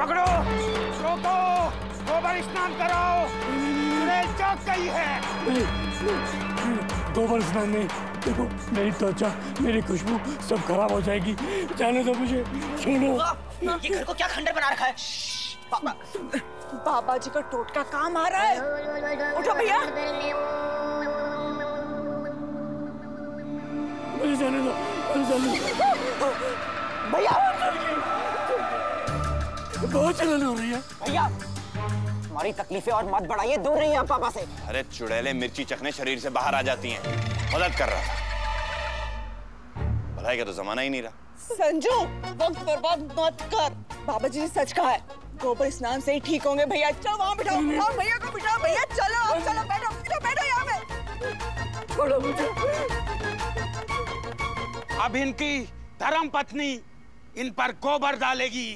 पकड़ो, रोको, गोबर स्नान कराओ। चुड़ैल चौक गई है। गोबर स्नान नहीं, देखो मेरी त्वचा, मेरी खुशबू सब खराब हो जाएगी। जाने दो मुझे, छोड़ो। ये घर को क्या खंडर बना रखा है? बाबा जी का टोटका काम आ रहा है। उठो भैया। मुझे जाने दो, मुझे जाने दो। भैया बहुत जलन हो रही है। भैया हमारी तकलीफें और मत बढ़ाइए, दूर रहिए आप पापा से। अरे चुड़ैलें मिर्ची चखने शरीर से बाहर आ जाती हैं। मदद कर रहा था, भलाई का तो जमाना ही नहीं रहा। संजू वक्त बर्बाद मत कर, बाबा जी ने सच कहा है, गोबर स्नान से ही ठीक होंगे। भैया चलो वहाँ बिठाओ, भैया को बिठाओ। भैया चलो, चलो बैठो, बैठो यहाँ पे। छोड़ो मुझे। अब इनकी धर्म पत्नी इन पर गोबर डालेगी।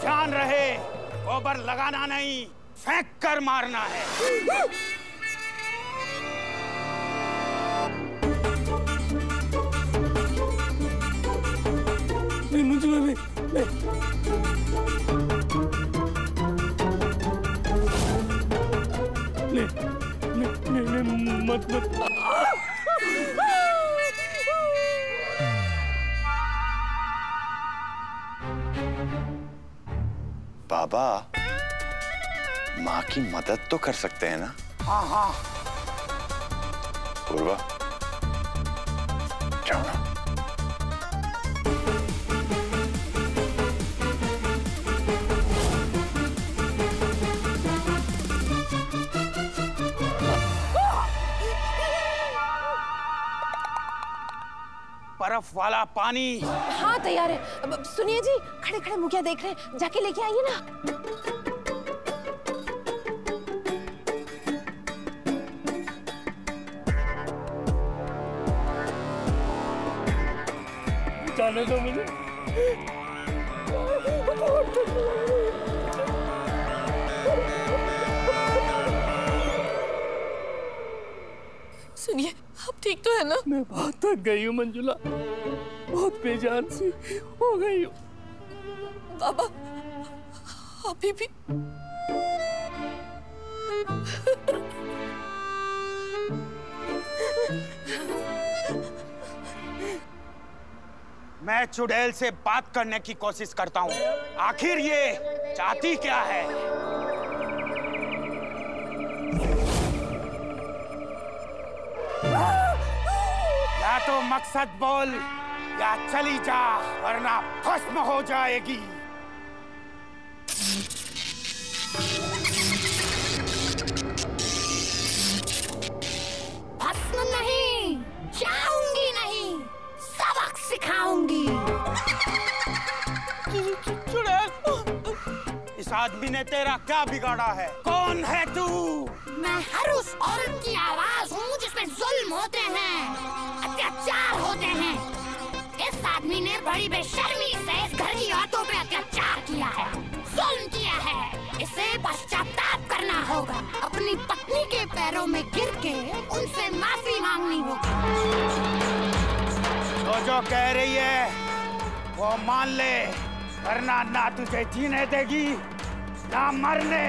ध्यान रहे, गोबर लगाना नहीं, फेंक कर मारना है। मत मत। बाबा, माँ की मदद तो कर सकते हैं ना? हाँ हाँ। पूर्वा, जाओ ना। बर्फ वाला पानी। हाँ तैयार है। अब सुनिए जी, खड़े खड़े मुखिया देख रहे हैं, जाके लेके आइए ना। जाने दो मुझे। सुनिए, आप ठीक तो है ना? मैं बहुत थक गई हूँ मंजुला, बहुत बेजान सी हो गई हूँ। बाबा अभी भी मैं चुड़ैल से बात करने की कोशिश करता हूँ, आखिर ये चाहती क्या है? या तो मकसद बोल या चली जा, वरना भस्म हो जाएगी। भस्म नहीं, जाऊंगी नहीं, सबक सिखाऊंगी। चुड़ैल, इस आदमी ने तेरा क्या बिगाड़ा है? कौन है तू? मैं हर उस औरत की आवाज हूँ जिसमें जुल्म होते हैं, अत्याचार होते हैं। इस आदमी ने बड़ी बेशर्मी से इस घर की औरतों पे अत्याचार किया है, जुल्म किया है। इसे पश्चाताप करना होगा, अपनी पत्नी के पैरों में गिर के उनसे माफी मांगनी होगी। जो कह रही है वो मान ले, वरना ना तुझे जीने देगी ना मरने।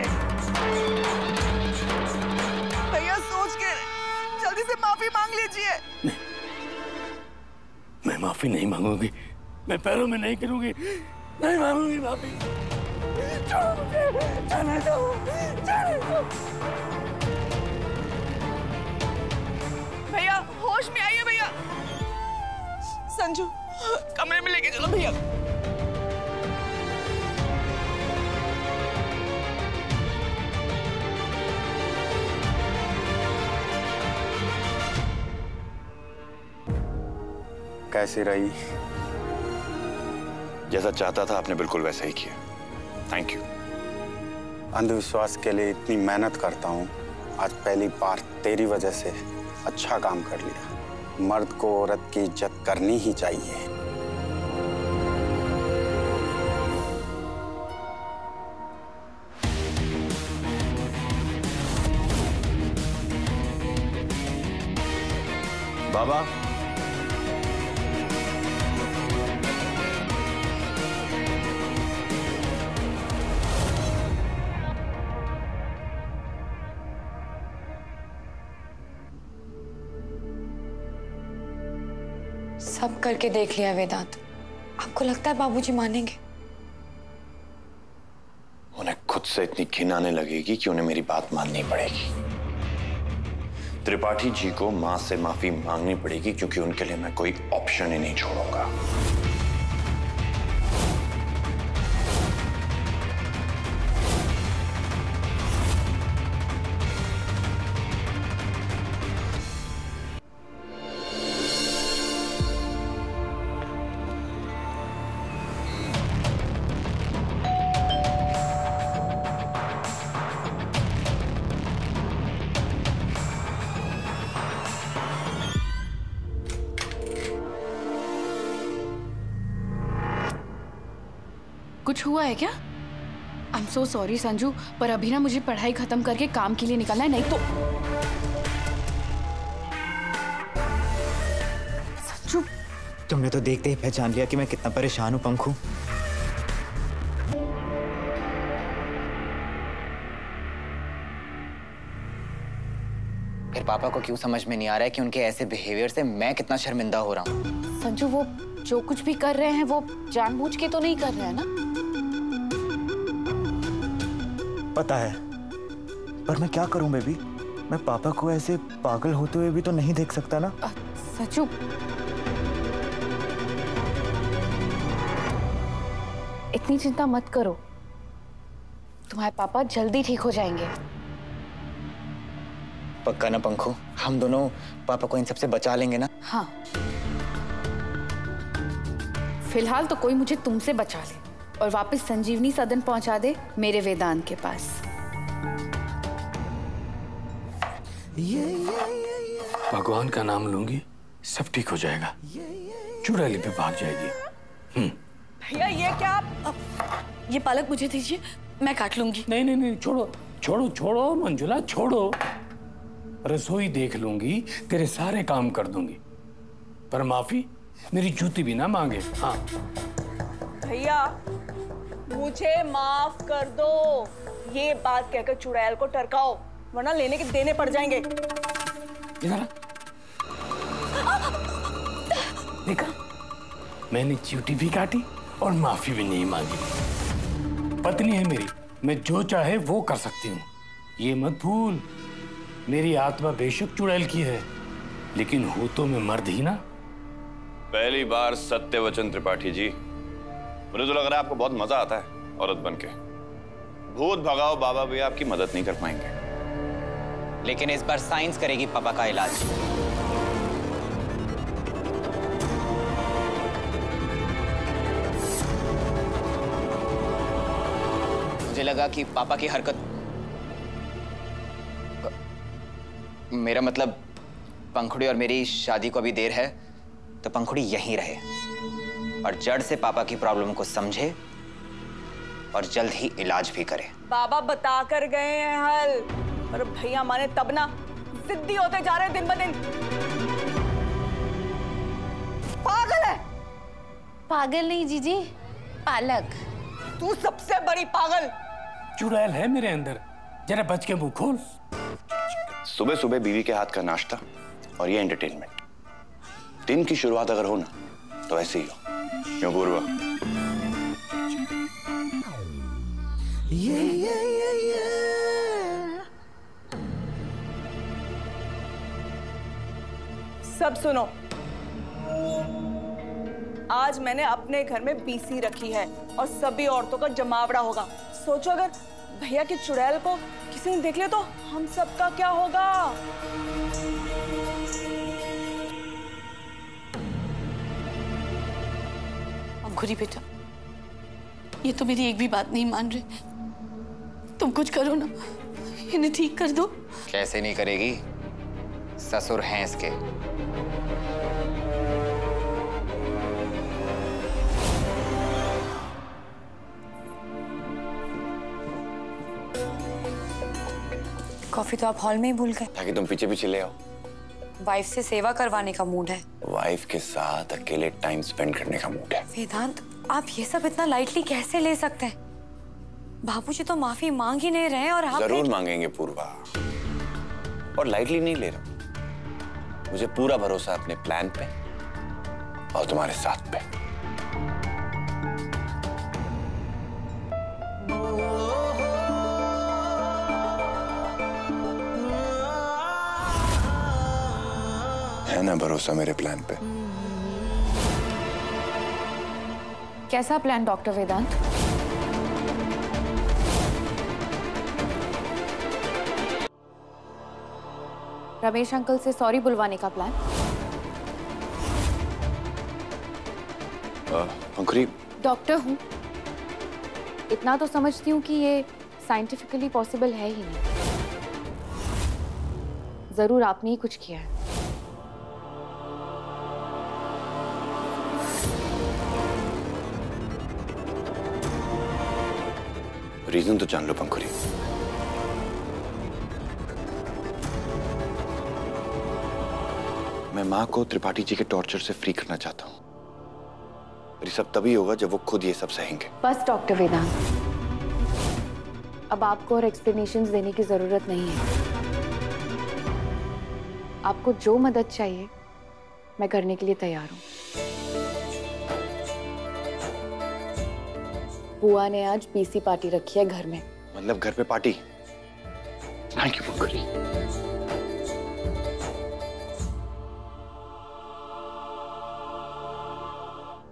भैया सोच के जल्दी से माफी मांग लीजिए। मैं माफी नहीं मांगूंगी, मैं पैरों में नहीं गिरूंगी, नहीं मांगूंगी माफी। छोड़ो मुझे, जाने दो, जाने दो। भैया होश में आइए भैया। संजू कमरे में लेके चलो भैया। कैसी रही? जैसा चाहता था आपने बिल्कुल वैसा ही किया। Thank you. अंधविश्वास के लिए इतनी मेहनत करता हूँ, आज पहली बार तेरी वजह से अच्छा काम कर लिया। मर्द को औरत की इज्जत करनी ही चाहिए। बाबा, सब करके देख लिया वेदांत। आपको लगता है बाबूजी मानेंगे? उन्हें खुद से इतनी घिन आने लगेगी कि उन्हें मेरी बात माननी पड़ेगी। त्रिपाठी जी को मां से माफी मांगनी पड़ेगी, क्योंकि उनके लिए मैं कोई ऑप्शन ही नहीं छोड़ूंगा। कुछ हुआ है क्या? I am so sorry Sanju, पर अभी ना मुझे पढ़ाई खत्म करके काम के लिए निकलना है, नहीं तो। संजू, तुमने तो देखते ही पहचान लिया कि मैं कितना परेशान हूँ पंखू। फिर पापा को क्यों समझ में नहीं आ रहा है कि उनके ऐसे बिहेवियर से मैं कितना शर्मिंदा हो रहा हूँ? संजू, वो जो कुछ भी कर रहे हैं वो जानबूझ के तो नहीं कर रहे हैं ना? पता है, पर मैं क्या करूं बेबी? मैं पापा को ऐसे पागल होते हुए भी तो नहीं देख सकता ना। सचू, इतनी चिंता मत करो, तुम्हारे पापा जल्दी ठीक हो जाएंगे। पक्का ना पंखू? हम दोनों पापा को इन सबसे बचा लेंगे ना? हाँ, फिलहाल तो कोई मुझे तुमसे बचा ले और वापस संजीवनी सदन पहुंचा दे मेरे वेदांत के पास। भगवान का नाम लूंगी, सब ठीक हो जाएगा। चुड़ैली पे भाग जाएगी। भैया ये क्या? ये पालक मुझे दीजिए, मैं काट लूंगी। नहीं नहीं नहीं, छोड़ो छोड़ो छोड़ो मंजुला, छोड़ो। रसोई देख लूंगी, तेरे सारे काम कर दूंगी, पर माफी मेरी जूती भी ना मांगे। हाँ भैया, मुझे माफ कर दो। ये बात कहकर चुड़ैल को टरकाओ, वरना लेने के देने पड़ जाएंगे। इधर देखा, मैंने च्यूटी भी काटी और माफी भी नहीं मांगी। पत्नी है मेरी, मैं जो चाहे वो कर सकती हूँ। ये मत भूल, मेरी आत्मा बेशक चुड़ैल की है, लेकिन हूं तो मैं मर्द ही ना। पहली बार सत्य वचन त्रिपाठी जी, मुझे तो लग रहा है आपको बहुत मजा आता है औरत बनके। भूत भगाओ बाबा भी आपकी मदद नहीं कर पाएंगे। लेकिन इस बार साइंस करेगी पापा का इलाज। मुझे लगा कि पापा की हरकत, मेरा मतलब पंखुड़ी और मेरी शादी को अभी देर है, तो पंखुड़ी यहीं रहे और जड़ से पापा की प्रॉब्लम को समझे और जल्द ही इलाज भी करे। बाबा बता कर गए हैं हल, और भैया माने तब ना। जिद्दी होते जा रहे दिन ब दिन। पागल है। पागल नहीं जीजी, पालक। तू सबसे बड़ी पागल। चुड़ैल है मेरे अंदर, जरा बच के मुंह खोल। सुबह सुबह बीवी के हाथ का नाश्ता और ये एंटरटेनमेंट, दिन की शुरुआत अगर हो ना तो ऐसे ही हो। क्यों पूर्वा? सब सुनो, आज मैंने अपने घर में बीसी रखी है और सभी औरतों का जमावड़ा होगा। सोचो अगर भैया की चुड़ैल को किसी ने देख लिया तो हम सबका क्या होगा? अंकुरी बेटा, ये तो मेरी एक भी बात नहीं मान रहे। तुम कुछ करो ना, इन्हें ठीक कर दो। कैसे नहीं करेगी? ससुर हैं इसके। कॉफी तो आप हॉल में ही भूल गए। ताकि तुम पीछे पीछे ले आओ। वाइफ से सेवा करवाने का मूड है। वाइफ के साथ अकेले टाइम स्पेंड करने का मूड है। वेदांत, आप ये सब इतना लाइटली कैसे ले सकते हैं? बाबूजी तो माफी मांग ही नहीं रहे और आप जरूर मांगेंगे पूर्वा, और लाइटली नहीं ले रहा। मुझे पूरा भरोसा है अपने प्लान पे और तुम्हारे साथ पे। है ना भरोसा मेरे प्लान पे? कैसा प्लान डॉक्टर वेदांत? रमेश अंकल से सॉरी बुलवाने का प्लान? पंखुड़ी, डॉक्टर हूँ, इतना तो समझती हूँ कि ये साइंटिफिकली पॉसिबल है ही नहीं। जरूर आपने ही कुछ किया है। रीजन तो जान लो पंखुड़ी। मैं माँ को त्रिपाठी जी के टॉर्चर से फ्री करना चाहता हूँ। ये सब तभी होगा जब वो खुद ये सब सहेंगे। बस डॉक्टर वेदांत, अब आपको और एक्सप्लेनेशंस देने की जरूरत नहीं है। आपको जो मदद चाहिए मैं करने के लिए तैयार हूँ। बुआ ने आज बीसी पार्टी रखी है घर में। मतलब घर पे पार्टी? थैंक यू पंखुड़ी।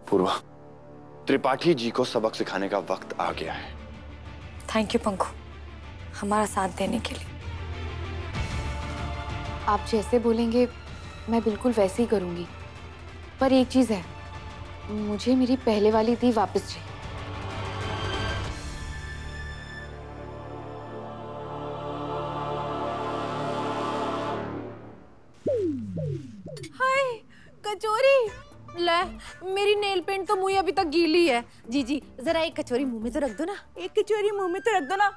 पूर्वा, त्रिपाठी जी को सबक सिखाने का वक्त आ गया है। थैंक यू पंखु, हमारा साथ देने के लिए। आप जैसे बोलेंगे मैं बिल्कुल वैसे ही करूंगी, पर एक चीज है, मुझे मेरी पहले वाली दी वापस चाहिए। हाय कचौरी, ले मेरी नेल पेंट तो मुंह अभी तक गीली है। जी जरा एक कचौरी मुंह में तो रख दो ना। एक कचौरी मुंह में तो रख दो ना।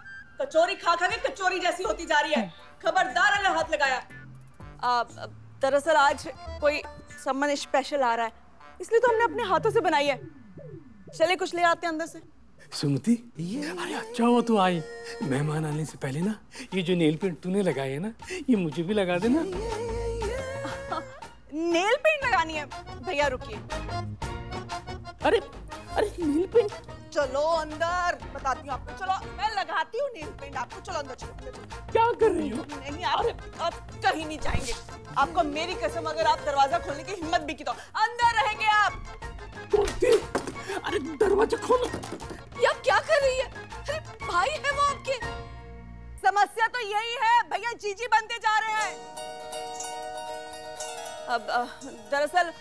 कचौरी खा खा के कचौरी जैसी होती जा रही है। खबरदार ने हाथ लगाया। दरअसल आज कोई सम्मान स्पेशल आ रहा है, इसलिए तो हमने अपने हाथों से बनाई है। चले कुछ ले आते हैं अंदर से। सुमति, अरे अच्छा हुआ तू आई। मेहमान आने से पहले ना ये जो नेल पेंट तूने लगाई है ना, ये मुझे भी लगा देना। नेल पेंट लगानी है? भैया रुकिए। अरे नेल पेंट? चलो अंदर, बताती हूँ आपको। चलो मैं लगाती हूँ नेल पेंट आपको। चलो अंदर चलो। क्या कर रही हो? नहीं, आप कहीं नहीं जाएंगे। आपको मेरी कसम, अगर आप दरवाजा खोलने की हिम्मत भी की तो अंदर रहेंगे आप। अरे दरवाजा खोलो। ये आप क्या कर रही है? अरे भाई है वो आपके। समस्या तो यही है, भैया जीजी बनते जा रहे हैं। अब दरअसल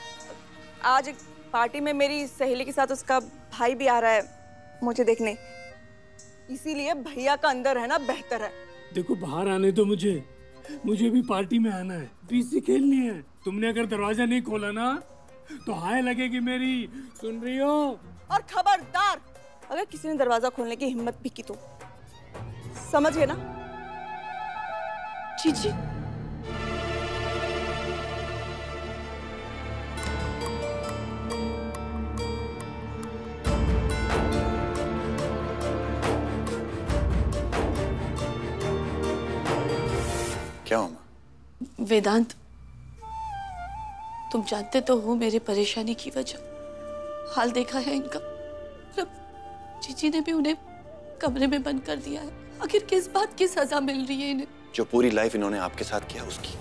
आज एक पार्टी में मेरी सहेली के साथ उसका भाई भी आ रहा है मुझे देखने, इसीलिए भैया का अंदर रहना बेहतर है। देखो बाहर आने दो मुझे भी पार्टी में आना है, बीसी खेलनी है। तुमने अगर दरवाजा नहीं खोला ना तो हाय लगेगी मेरी, सुन रही हो? और खबरदार अगर किसी ने दरवाजा खोलने की हिम्मत भी की तो समझ गए ना? जी क्या हुआ? वेदांत, तुम जानते तो हो मेरे परेशानी की वजह। हाल देखा है इनका। जीजी ने भी उन्हें कमरे में बंद कर दिया है। आखिर किस बात की सजा मिल रही है इन्हें? जो पूरी लाइफ इन्होंने आपके साथ किया उसकी।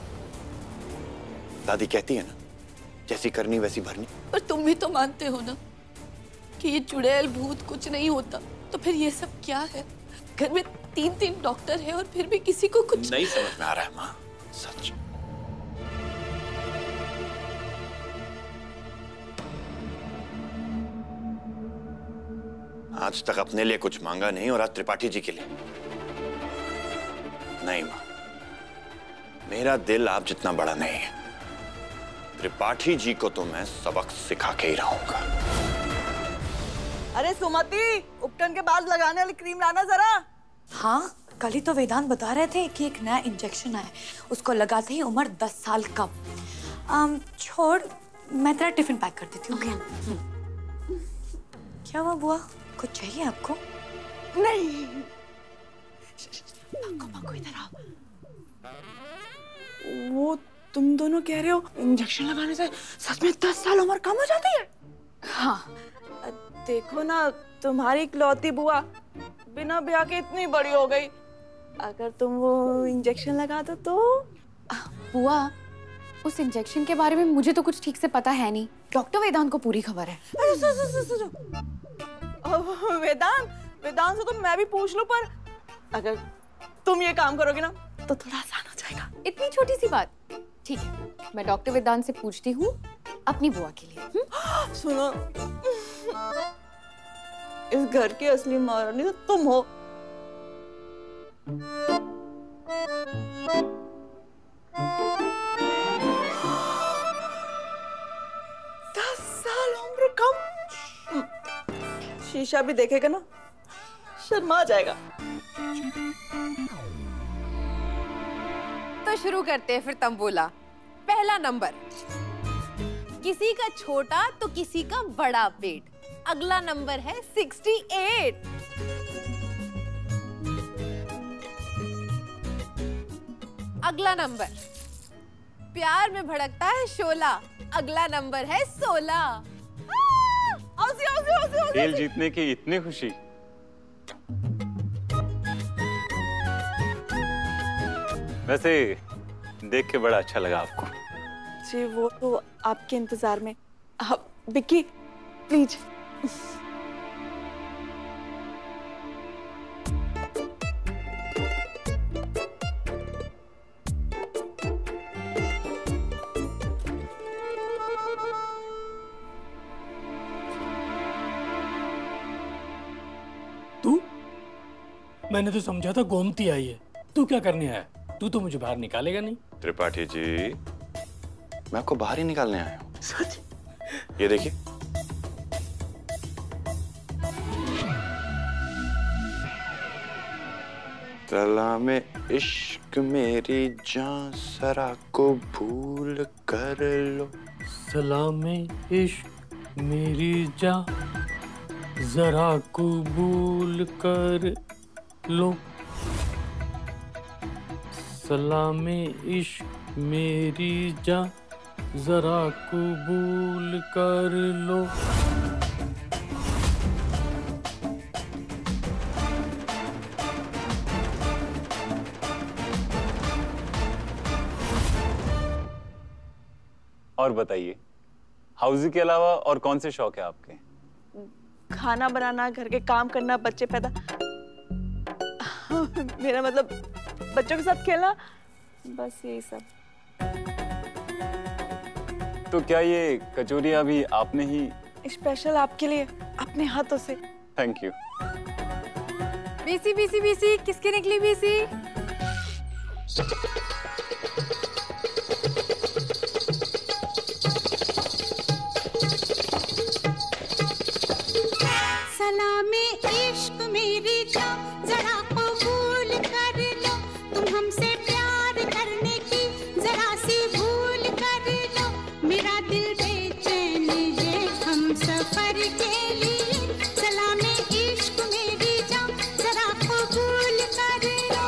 दादी कहती है ना, जैसी करनी वैसी भरनी। पर तुम भी तो मानते हो ना कि ये चुड़ैल भूत कुछ नहीं होता, तो फिर ये सब क्या है? घर में 3 डॉक्टर हैं और फिर भी किसी को कुछ नहीं समझ में आ रहा है माँ, सच। आज तक अपने लिए कुछ मांगा नहीं और आज त्रिपाठी जी के लिए। नहीं मां, मेरा दिल आप जितना बड़ा नहीं है। त्रिपाठी जी को तो मैं सबक सिखा के ही रहूंगा। अरे सुमति, उपटन के बाद लगाने वाली क्रीम लाना जरा। हाँ, कल ही तो वेदांत बता रहे थे कि एक नया इंजेक्शन आया, उसको लगाते ही उम्र 10 साल कम। छोड़, मैं तेरा टिफिन पैक कर देती हूँ। क्या हुआ बुआ, कुछ चाहिए आपको? नहीं। पंखो इधर आओ। वो तुम दोनों कह रहे हो इंजेक्शन लगाने से सच में 10 साल उम्र कम हो जाती है? हाँ। देखो ना, तुम्हारी इकलौती बुआ बिना ब्याह के इतनी बड़ी हो गई। अगर तुम वो इंजेक्शन लगा दो तो? बुआ, उस इंजेक्शन के बारे में मुझे तो कुछ ठीक से पता है नहीं। डॉक्टर वेदांत को पूरी खबर है। वेदांत से तो मैं भी पूछ लूं, पर अगर तुम ये काम करोगे ना तो थोड़ा आसान हो जाएगा। इतनी छोटी सी बात। ठीक है, मैं डॉक्टर वेदांत से पूछती हूँ अपनी बुआ के लिए। सुनो, इस घर की असली महारानी तो तुम हो। शीशा भी देखेगा ना, शर्मा जाएगा। तो शुरू करते हैं फिर तंबोला। पहला नंबर, किसी का छोटा तो किसी का बड़ा पेट। अगला नंबर है 68। अगला नंबर, प्यार में भड़कता है शोला। अगला नंबर है 16। खेल जीतने की इतनी खुशी। वैसे देख के बड़ा अच्छा लगा आपको। जी, वो तो आपके इंतजार में। विक्की प्लीज। मैंने तो समझा था गोमती आई है। तू क्या करने आया? तू तो मुझे बाहर निकालेगा नहीं। त्रिपाठी जी, मैं आपको बाहर ही निकालने आया हूँ। सच? ये देखिए। सलामे इश्क मेरी जान सरा को भूल कर लो। सलामे इश्क मेरी जान जरा कबूल कर लो। सलामे इश्क मेरी जान जरा कबूल कर लो। और बताइए, हाउसी के अलावा और कौन से शौक है आपके? खाना बनाना, घर के काम करना, बच्चे पैदा मेरा मतलब बच्चों के साथ खेलना, बस यही सब। तो क्या ये कचौरियां भी आपने ही? स्पेशल आपके लिए, अपने हाथों से। Thank you. BC BC BC, किसकी निकली बीसी? सलामे इश्क मेरी जान जरा कबूल कर लो। तुम हमसे प्यार करने की जरा सी भूल कर लो। मेरा दिल बेचैन है हम सफर के लिए। सलामे इश्क मेरी जान जरा कबूल कर लो।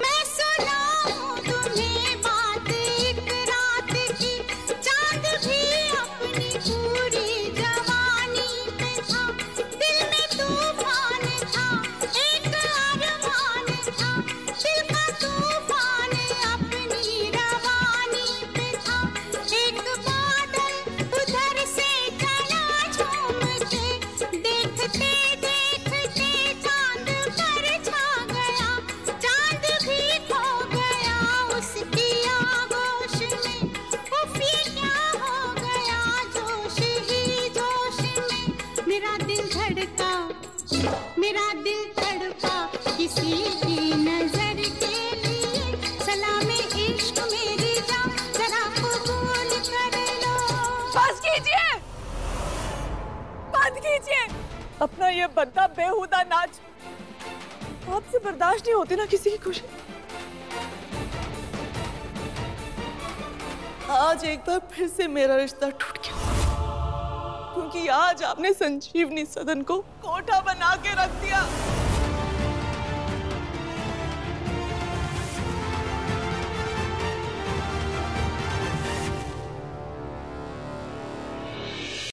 मैं सुनाऊं तुम्हें बात एक रात की। चांद भी अपनी पूरी जवानी पे था। दिल में तूफान था, एक अरमान था। दिल का तूफान अपनी रवानी पे था। कीजिए। अपना ये बद्दा बेहुदा नाच आपसे बर्दाश्त नहीं होती ना किसी की खुशी। आज एक बार फिर से मेरा रिश्ता टूट गया, क्योंकि आज आपने संजीवनी सदन को कोठा बना के रख दिया।